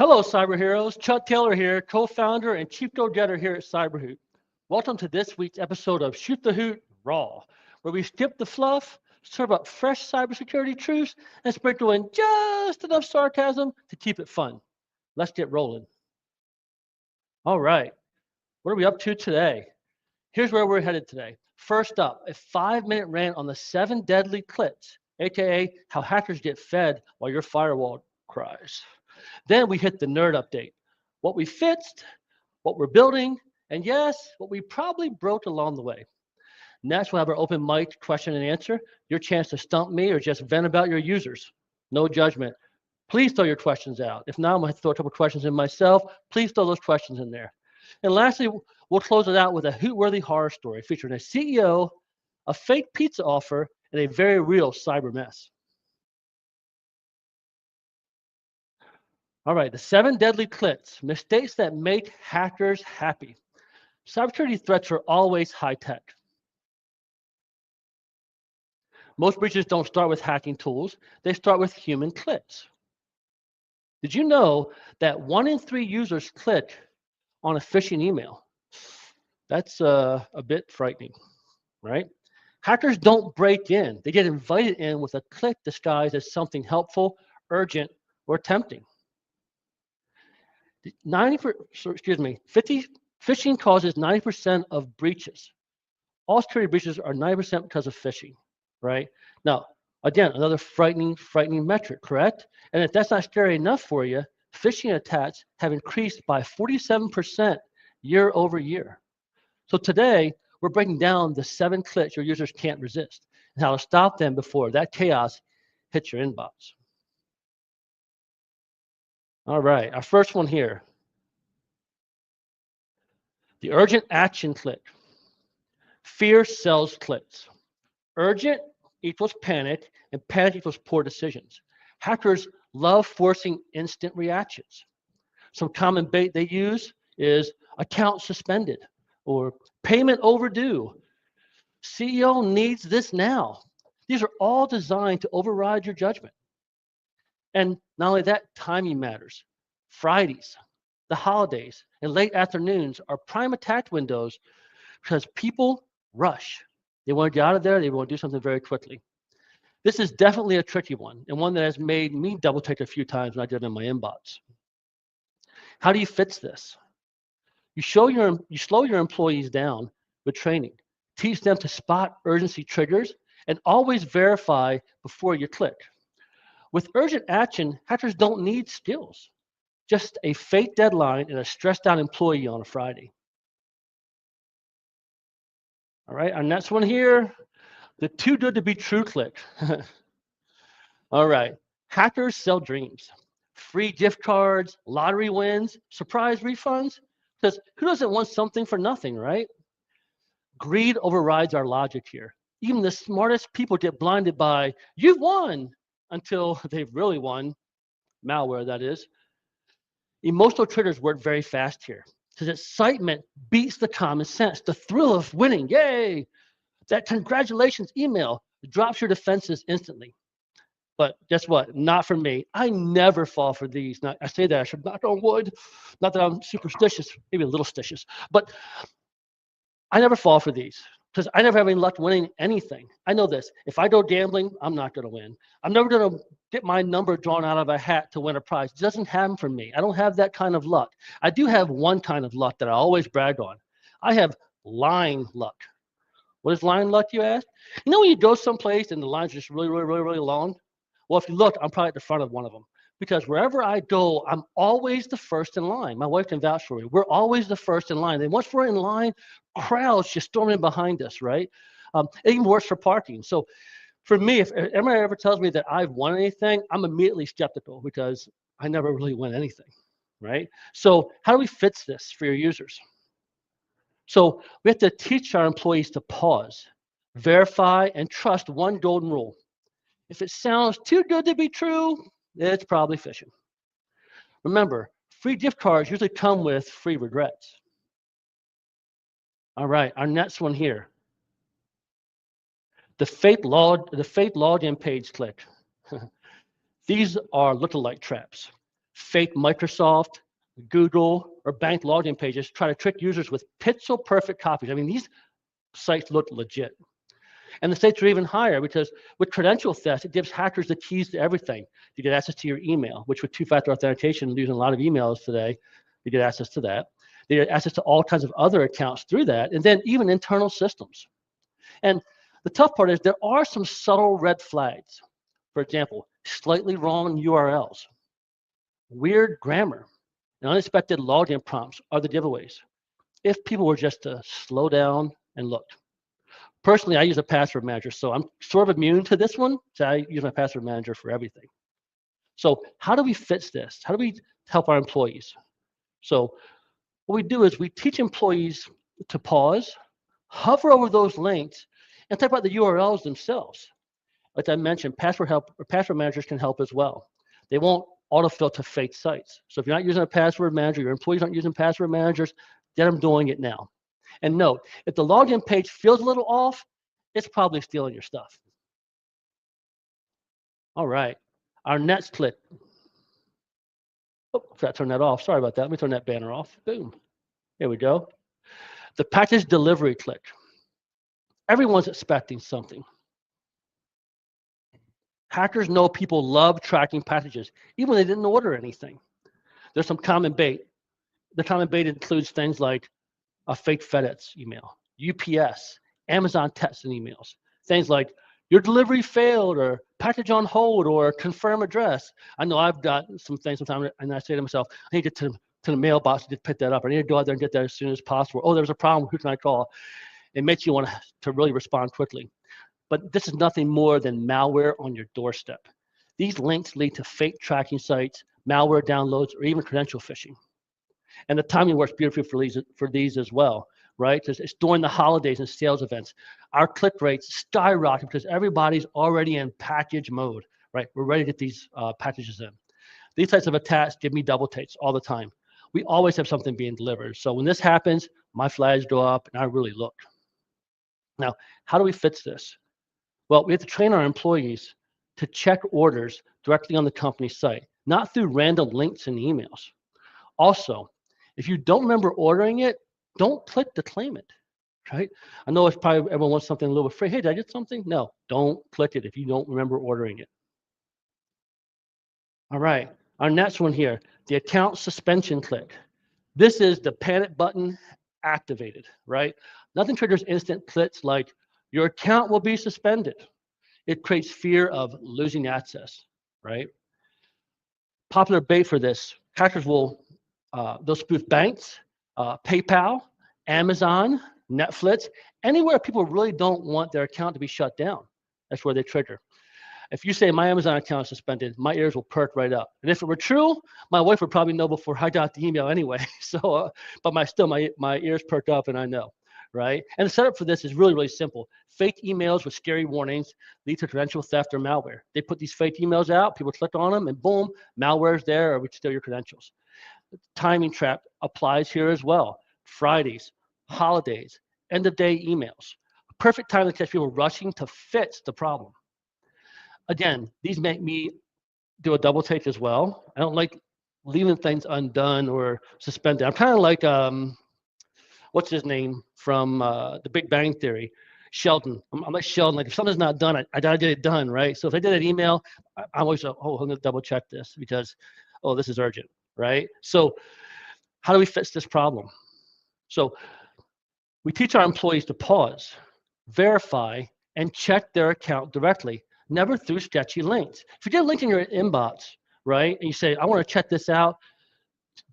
Hello, cyber heroes. Chuck Taylor here, co-founder and chief go-getter here at CyberHoot. Welcome to this week's episode of Shoot the Hoot Raw, where we skip the fluff, serve up fresh cybersecurity truths, and sprinkle in just enough sarcasm to keep it fun. Let's get rolling. All right, what are we up to today? Here's where we're headed today. First up, a 5-minute rant on the 7 deadly clits, aka how hackers get fed while your firewall cries. Then we hit the nerd update, what we fixed, what we're building, and yes, what we probably broke along the way. Next, we'll have our open mic question and answer, your chance to stump me or just vent about your users. No judgment. Please throw your questions out. If not, I'm going to throw a couple questions in myself. Please throw those questions in there. And lastly, we'll close it out with a hoot-worthy horror story featuring a CEO, a fake pizza offer, and a very real cyber mess. All right, the 7 deadly clits, mistakes that make hackers happy. Cybersecurity threats are always high-tech. Most breaches don't start with hacking tools. They start with human clicks. Did you know that 1 in 3 users click on a phishing email? That's a bit frightening, right? Hackers don't break in. They get invited in with a click disguised as something helpful, urgent, or tempting. 50 phishing causes 90% of breaches. All security breaches are 90% because of phishing, right? Now, again, another frightening metric, correct? And if that's not scary enough for you, phishing attacks have increased by 47% year over year. So today, we're breaking down the 7 clicks your users can't resist and how to stop them before that chaos hits your inbox. All right, our first one here. The urgent action click. Fear sells clicks. Urgent equals panic, and panic equals poor decisions. Hackers love forcing instant reactions. Some common bait they use is account suspended or payment overdue. CEO needs this now. These are all designed to override your judgment. And not only that, timing matters. Fridays, the holidays, and late afternoons are prime attack windows because people rush. They want to get out of there. They want to do something very quickly. This is definitely a tricky one, and one that has made me double take a few times when I did it in my inbox. How do you fix this? You slow your employees down with training. Teach them to spot urgency triggers and always verify before you click. With urgent action, hackers don't need skills, just a fake deadline and a stressed out employee on a Friday. All right, our next one here, the too good to be true click. All right, hackers sell dreams. Free gift cards, lottery wins, surprise refunds. Because who doesn't want something for nothing, right? Greed overrides our logic here. Even the smartest people get blinded by, you've won, until they've really won, malware that is. Emotional triggers work very fast here because excitement beats the common sense. The thrill of winning, yay! That congratulations email drops your defenses instantly. But guess what? Not for me. I never fall for these. Now, I say that I should knock on wood. Not that I'm superstitious, maybe a little stitious, but I never fall for these because I never have any luck winning anything. I know this. If I go gambling, I'm not going to win. I'm never going to get my number drawn out of a hat to win a prize. It doesn't happen for me. I don't have that kind of luck. I do have one kind of luck that I always brag on. I have line luck. What is line luck, you ask? You know when you go someplace and the line's just really long? Well, if you look, I'm probably at the front of one of them. Because wherever I go, I'm always the first in line. My wife can vouch for me. We're always the first in line. And once we're in line, crowds just storming behind us, right? It even works for parking. So for me, if anybody ever tells me that I've won anything, I'm immediately skeptical because I never really win anything, right? So how do we fix this for your users? So we have to teach our employees to pause, verify, and trust one golden rule. If it sounds too good to be true, it's probably phishing. Remember, free gift cards usually come with free regrets. All right, our next one here. The fake login page click. These are lookalike traps. fake Microsoft, Google, or bank login pages try to trick users with pixel perfect copies. I mean, these sites look legit. And the stakes are even higher because with credential theft, it gives hackers the keys to everything. You get access to your email, which with two-factor authentication, using a lot of emails today, you get access to that. They get access to all kinds of other accounts through that, and then even internal systems. And the tough part is there are some subtle red flags. For example, slightly wrong URLs, weird grammar, and unexpected login prompts are the giveaways. If people were just to slow down and look. Personally, I use a password manager, so I'm sort of immune to this one. So I use my password manager for everything. So how do we fix this? How do we help our employees? So what we do is we teach employees to pause, hover over those links, and type out the URLs themselves. Like I mentioned, password managers can help as well. They won't autofill to fake sites. So if you're not using a password manager, your employees aren't using password managers, get them doing it now. And note, if the login page feels a little off, it's probably stealing your stuff. All right, our next click. Oh, forgot to turn that off. Sorry about that. Let me turn that banner off. Boom. Here we go. The package delivery click. Everyone's expecting something. Hackers know people love tracking packages, even when they didn't order anything. There's some common bait. The common bait includes things like a fake FedEx email, UPS, Amazon text and emails, things like your delivery failed or package on hold or confirm address. I know I've got some things sometimes, and I say to myself, I need to get to the mailbox to pick that up. I need to go out there and get that as soon as possible. Oh, there's a problem. Who can I call? It makes you want to really respond quickly. But this is nothing more than malware on your doorstep. These links lead to fake tracking sites, malware downloads, or even credential phishing. And the timing works beautifully for these as well, right? Because it's during the holidays and sales events. Our click rates skyrocket because everybody's already in package mode, right? We're ready to get these packages in. These types of attacks give me double takes all the time. We always have something being delivered. So when this happens, my flags go up and I really look. Now, how do we fix this? Well, we have to train our employees to check orders directly on the company site, not through random links and emails. Also, if you don't remember ordering it, don't click to claim it, right? I know it's probably everyone wants something a little bit free. Hey, did I get something? No, don't click it if you don't remember ordering it. All right, our next one here, the account suspension click. This is the panic button activated, right? Nothing triggers instant clicks like your account will be suspended. It creates fear of losing access, right? Popular bait for this, hackers will they'll spoof banks, PayPal, Amazon, Netflix, anywhere people really don't want their account to be shut down. That's where they trigger. If you say my Amazon account is suspended, my ears will perk right up. And if it were true, my wife would probably know before I got the email anyway. So, but my ears perk up and I know, right? And the setup for this is really, really simple. Fake emails with scary warnings lead to credential theft or malware. They put these fake emails out, people click on them, and boom, malware is there, or we steal your credentials. Timing trap applies here as well. Fridays, holidays, end of day emails. A perfect time to catch people rushing to fix the problem. Again, these make me do a double take as well. I don't like leaving things undone or suspended. I'm kind of like, what's his name from The Big Bang Theory? Sheldon. I'm like Sheldon. Like if something's not done, I gotta get it done, right? So if I did an email, I'm always like, oh, I'm gonna double check this because, oh, this is urgent, right? So how do we fix this problem? So we teach our employees to pause, verify, and check their account directly, never through sketchy links. If you get a link in your inbox, right, and you say, I want to check this out,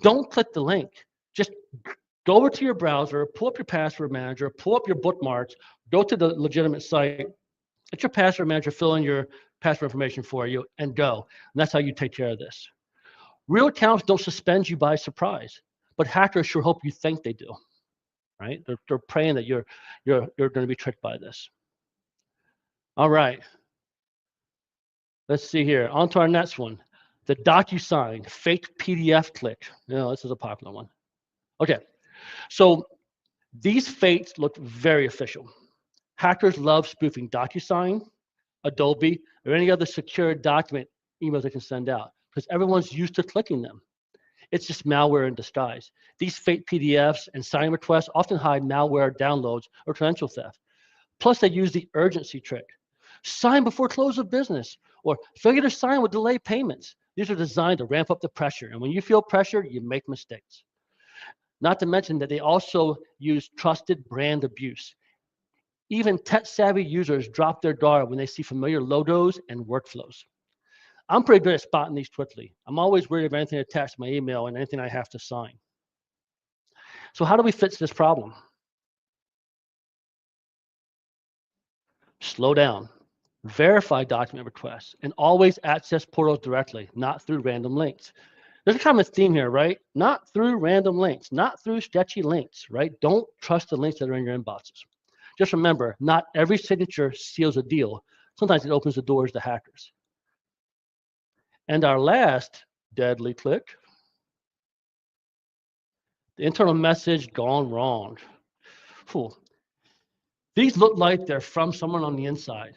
don't click the link. Just go over to your browser, pull up your password manager, pull up your bookmarks, go to the legitimate site, let your password manager fill in your password information for you, and go. And that's how you take care of this. Real accounts don't suspend you by surprise, but hackers sure hope you think they do, right? They're praying that you're going to be tricked by this. All right. Let's see here. On to our next one. The DocuSign fake PDF click. This is a popular one. Okay. So these fakes look very official. Hackers love spoofing DocuSign, Adobe, or any other secure document emails they can send out. because everyone's used to clicking them. It's just malware in disguise. These fake PDFs and sign requests often hide malware downloads or credential theft. Plus, they use the urgency trick. Sign before close of business, or failure to sign will delay payments. These are designed to ramp up the pressure. And when you feel pressure, you make mistakes. Not to mention that they also use trusted brand abuse. Even tech-savvy users drop their guard when they see familiar logos and workflows. I'm pretty good at spotting these quickly. I'm always worried about anything attached to my email and anything I have to sign. So how do we fix this problem? Slow down. Verify document requests and always access portals directly, not through random links. There's a common theme here, right? Not through random links, not through sketchy links, right? Don't trust the links that are in your inboxes. Just remember, not every signature seals a deal. Sometimes it opens the doors to hackers. And our last deadly click, the internal message gone wrong. Whew. These look like they're from someone on the inside.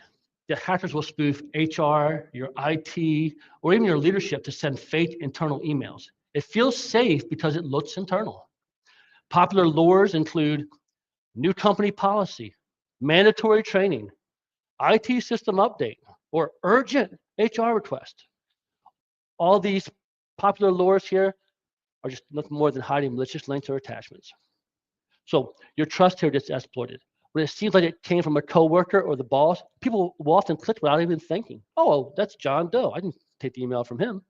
The hackers will spoof HR, your IT, or even your leadership to send fake internal emails. It feels safe because it looks internal. Popular lures include new company policy, mandatory training, IT system update, or urgent HR request. All these popular lures here are just nothing more than hiding malicious links or attachments. So your trust here gets exploited. When it seems like it came from a coworker or the boss, people will often click without even thinking. Oh, that's John Doe. I didn't take the email from him.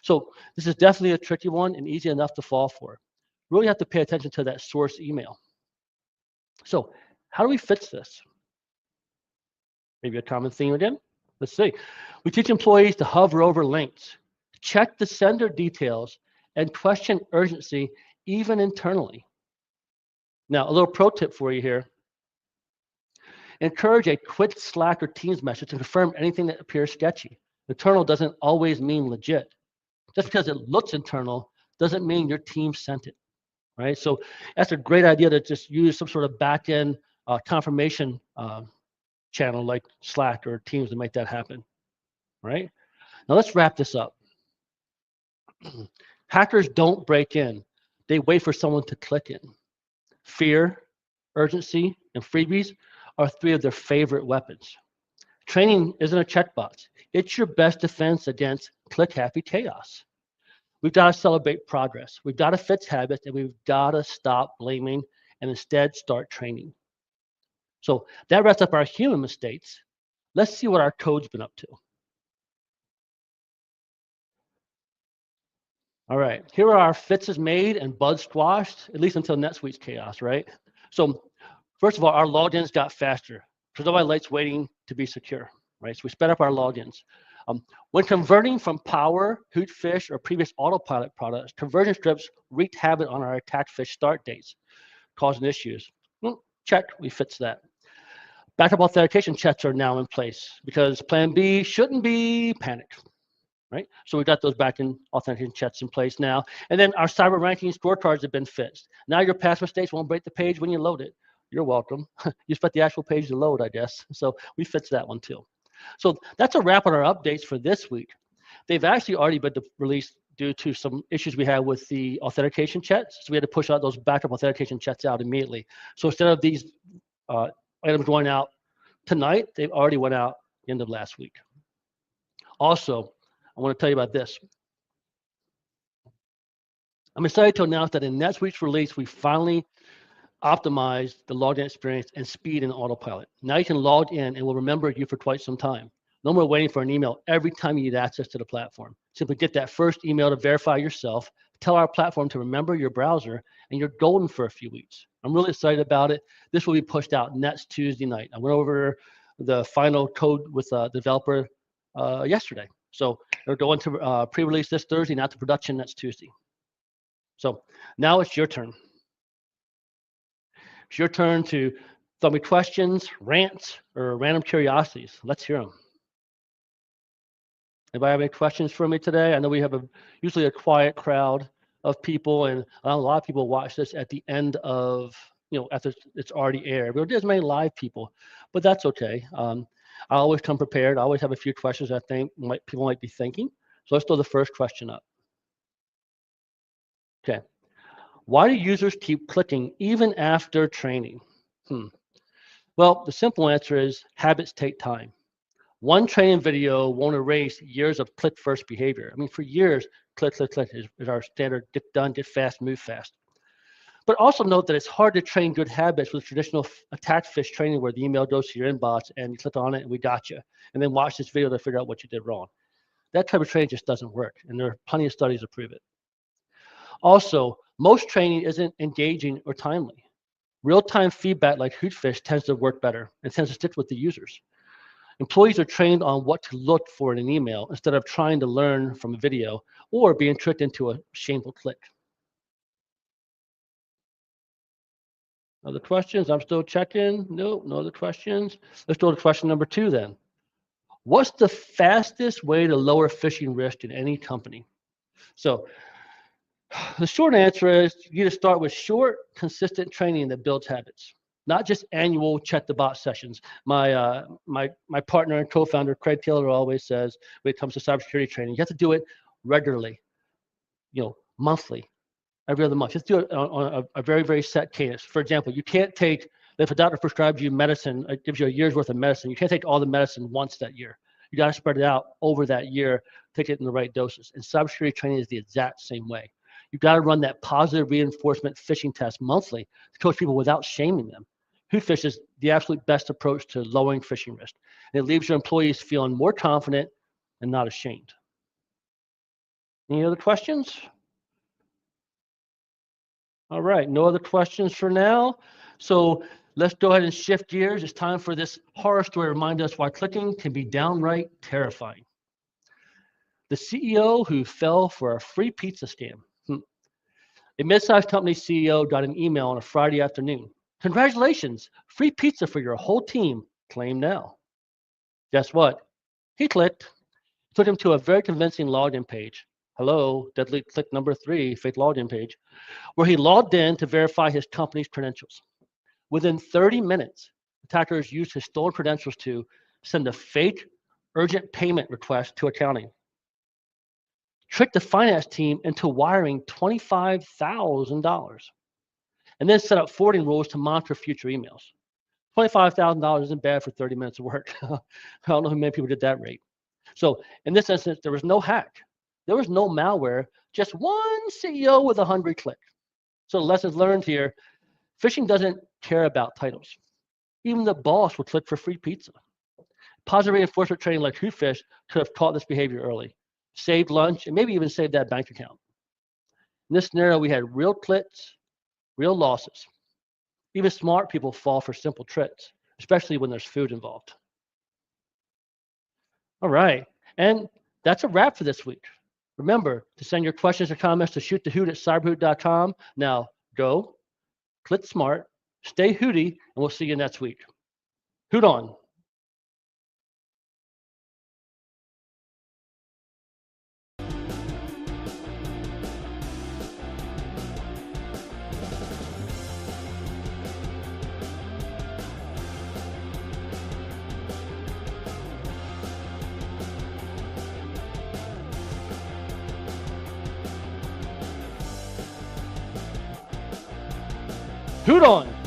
So this is definitely a tricky one and easy enough to fall for. Really have to pay attention to that source email. So how do we fix this? Maybe a common theme again. Let's see. We teach employees to hover over links, check the sender details, and question urgency even internally. Now, a little pro tip for you here. Encourage a quick Slack or Teams message to confirm anything that appears sketchy. Internal doesn't always mean legit. Just because it looks internal doesn't mean your team sent it, right? So that's a great idea to just use some sort of back-end confirmation channel like Slack or Teams to make that happen, right? Now let's wrap this up. Hackers don't break in. They wait for someone to click in. Fear, urgency, and freebies are three of their favorite weapons. Training isn't a checkbox. It's your best defense against click-happy chaos. We've got to celebrate progress. We've got to fix habits, and we've got to stop blaming and instead start training. So that wraps up our human mistakes. Let's see what our code's been up to. All right, here are our fixes made and bugs squashed, at least until NetSuite's chaos, right? So first of all, our logins got faster because nobody likes waiting to be secure, right? So we sped up our logins. When converting from Power, Hootfish, or previous autopilot products, conversion scripts wreaked havoc on our attack fish start dates, causing issues. Well, check, we fixed that. Backup authentication checks are now in place because Plan B shouldn't be panicked, right? So we got those back-end authentication checks in place now. And then our cyber ranking scorecards have been fixed. Now your past mistakes won't break the page when you load it. You're welcome. You expect the actual page to load, I guess. So we fixed that one too. So that's a wrap on our updates for this week. They've actually already been released due to some issues we had with the authentication checks. So we had to push out those backup authentication checks out immediately. So instead of these items going out tonight, they've already went out the end of last week. Also, I want to tell you about this. I'm excited to announce that in NetSuite's release, we finally optimized the login experience and speed in autopilot. Now you can log in and we'll remember you for quite some time. No more waiting for an email every time you need access to the platform. Simply get that first email to verify yourself, tell our platform to remember your browser, and you're golden for a few weeks. I'm really excited about it. This will be pushed out next Tuesday night. I went over the final code with the developer yesterday. So they're going to pre-release this Thursday, not to production next Tuesday. So now it's your turn. It's your turn to throw me questions, rants, or random curiosities. Let's hear them. Anybody have any questions for me today? I know we have usually a quiet crowd of people, and a lot of people watch this at the end of, after it's already aired. We don't get as many live people, but that's okay. I always come prepared. I always have a few questions I think people might be thinking. So let's throw the first question up. Okay. Why do users keep clicking even after training? Well, the simple answer is habits take time. One training video won't erase years of click first behavior. I mean, for years, click, click, click is our standard get done, get fast, move fast. But also note that it's hard to train good habits with traditional attached fish training where the email goes to your inbox and you click on it and we got you. And then watch this video to figure out what you did wrong. That type of training just doesn't work. And there are plenty of studies to prove it. Also, most training isn't engaging or timely. Real-time feedback like Hootfish tends to work better and tends to stick with the users. Employees are trained on what to look for in an email instead of trying to learn from a video or being tricked into a shameful click. Other questions? I'm still checking. Nope, no other questions. Let's go to question number 2 then. What's the fastest way to lower phishing risk in any company? So the short answer is you need to start with short, consistent training that builds habits, not just annual check the box sessions. My partner and co-founder, Craig Taylor, always says when it comes to cybersecurity training, you have to do it regularly, monthly, every other month. Just do it on a very, very set cadence. For example, you can't take, if a doctor prescribes you medicine, it gives you a year's worth of medicine, you can't take all the medicine once that year. You got to spread it out over that year, take it in the right doses. And cybersecurity training is the exact same way. You've got to run that positive reinforcement phishing test monthly to coach people without shaming them. Hootfish is the absolute best approach to lowering phishing risk. And it leaves your employees feeling more confident and not ashamed. Any other questions? All right, no other questions for now. So let's go ahead and shift gears. It's time for this horror story to remind us why clicking can be downright terrifying. The CEO who fell for a free pizza scam. A mid-sized company CEO got an email on a Friday afternoon. Congratulations, free pizza for your whole team. Claim now. Guess what? He clicked. It took him to a very convincing login page. Hello, deadly click number 3, fake login page, where he logged in to verify his company's credentials. Within 30 minutes, attackers used his stolen credentials to send a fake urgent payment request to accounting, tricked the finance team into wiring $25,000, and then set up forwarding rules to monitor future emails. $25,000 isn't bad for 30 minutes of work. I don't know how many people did that rate. So in this instance, there was no hack. There was no malware, just one CEO with a hungry click. So the lessons learned here, phishing doesn't care about titles. Even the boss would click for free pizza. Positive reinforcement training like Hootfish could have caught this behavior early, saved lunch, and maybe even saved that bank account. In this scenario, we had real clicks, real losses. Even smart people fall for simple tricks, especially when there's food involved. All right, and that's a wrap for this week. Remember to send your questions or comments to shootthehoot@cyberhoot.com. Now go, click smart, stay hooty, and we'll see you next week. Hoot on. Hoot on.